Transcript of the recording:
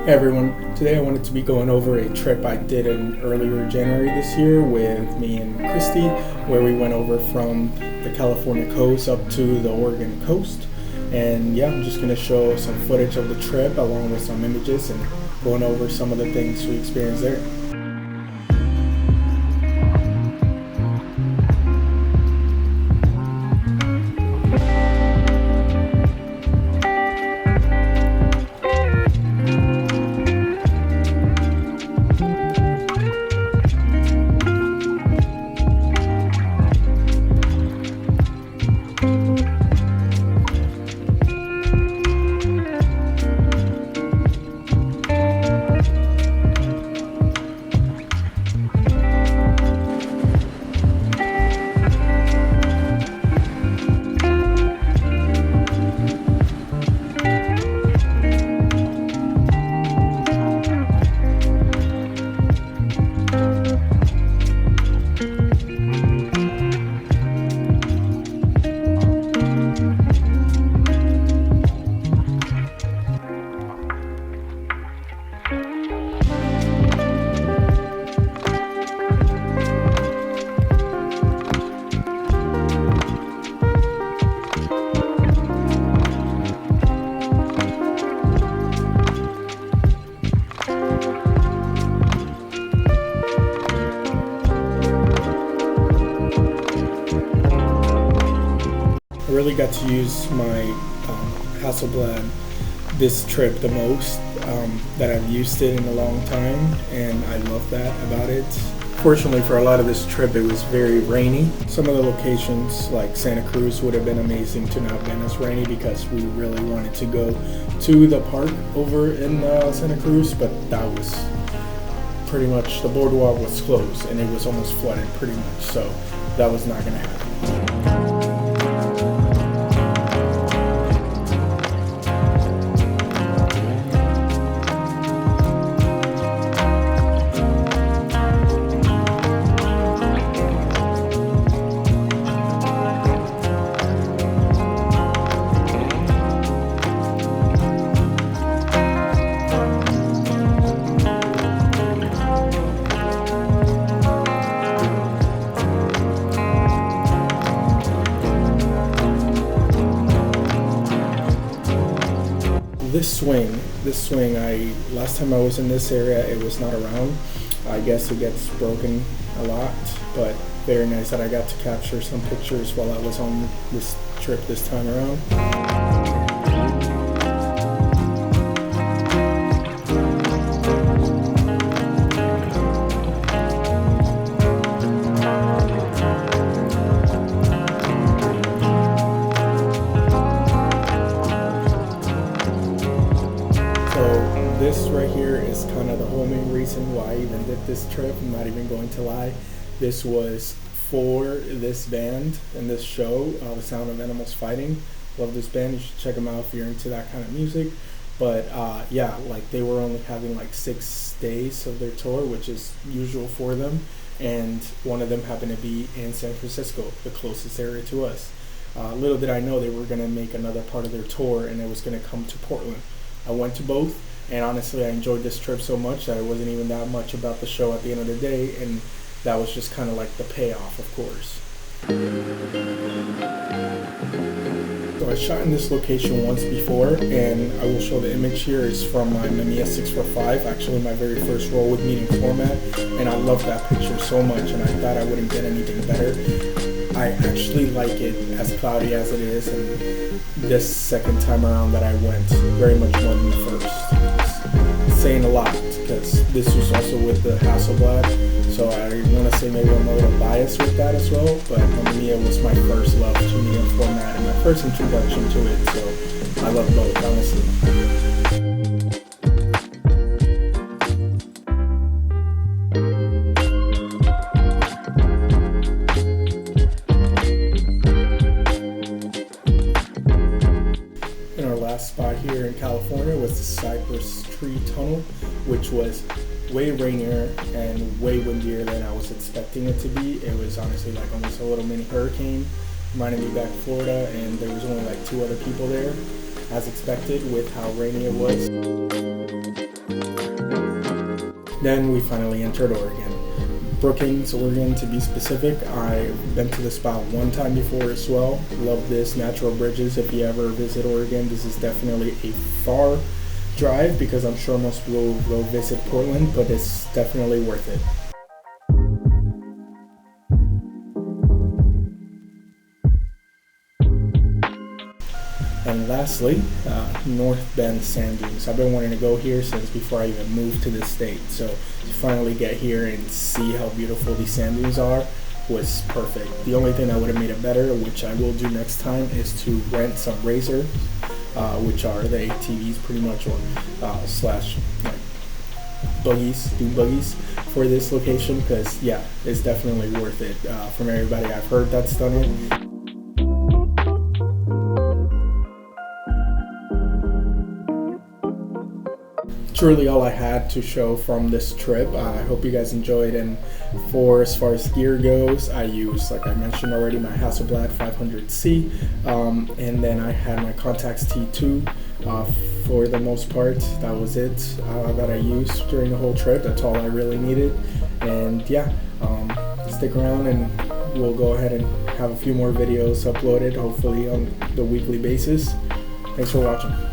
Hey everyone, today I wanted to be going over a trip I did in earlier January this year with me and Christy, where we went over from the California coast up to the Oregon coast. And yeah, I'm just going to show some footage of the trip along with some images and going over some of the things we experienced there. I really got to use my Hasselblad this trip the most, that I've used it in a long time, and I love that about it. Fortunately for a lot of this trip, it was very rainy. Some of the locations like Santa Cruz would have been amazing to not have been as rainy because we really wanted to go to the park over in Santa Cruz, but that was pretty much, the boardwalk was closed and it was almost flooded pretty much, so that was not going to happen. This swing, last time I was in this area, it was not around. I guess it gets broken a lot, but very nice that I got to capture some pictures while I was on this trip this time around. This right here is kind of the whole main reason why I even did this trip. I'm not even going to lie. This was for this band and this show, The Sound of Animals Fighting. Love this band. You should check them out if you're into that kind of music. But yeah, like they were only having like 6 days of their tour, which is usual for them. And one of them happened to be in San Francisco, the closest area to us. Little did I know they were going to make another part of their tour and it was going to come to Portland. I went to both. And honestly, I enjoyed this trip so much that it wasn't even that much about the show at the end of the day, and that was just kind of like the payoff, of course. So I shot in this location once before, and I will show the image here. It's from my Mamiya 645, actually my very first roll with medium format, and I love that picture so much, and I thought I wouldn't get anything better. I actually like it as cloudy as it is, and this second time around that I went, very much more than the first. It's saying a lot, because this was also with the Hasselblad, so I want to say maybe I'm a little biased with that as well, but Mamiya was my first love to medium format and my first introduction to it, so I love both, honestly. Spot here in California was the Cypress Tree Tunnel, which was way rainier and way windier than I was expecting it to be. It was honestly like almost a little mini hurricane. reminded me back to Florida, and there was only like 2 other people there, as expected with how rainy it was. Then we finally entered Oregon. Brookings, Oregon to be specific. I've been to the spot 1 time before as well. Love this, natural bridges. If you ever visit Oregon, this is definitely a far drive because I'm sure most people will go visit Portland, but it's definitely worth it. And lastly, North Bend Sand Dunes. I've been wanting to go here since before I even moved to this state. So to finally get here and see how beautiful these sand dunes are was perfect. The only thing that would have made it better, which I will do next time, is to rent some razors, which are the ATVs pretty much, or slash like buggies, dune buggies for this location, because yeah, it's definitely worth it. From everybody I've heard that's done it. Truly all I had to show from this trip. I hope you guys enjoyed, and for as far as gear goes, I used, like I mentioned already, my Hasselblad 500C, and then I had my Contax T2 for the most part. That was it that I used during the whole trip. That's all I really needed. And yeah, stick around and we'll go ahead and have a few more videos uploaded, hopefully on the weekly basis. Thanks for watching.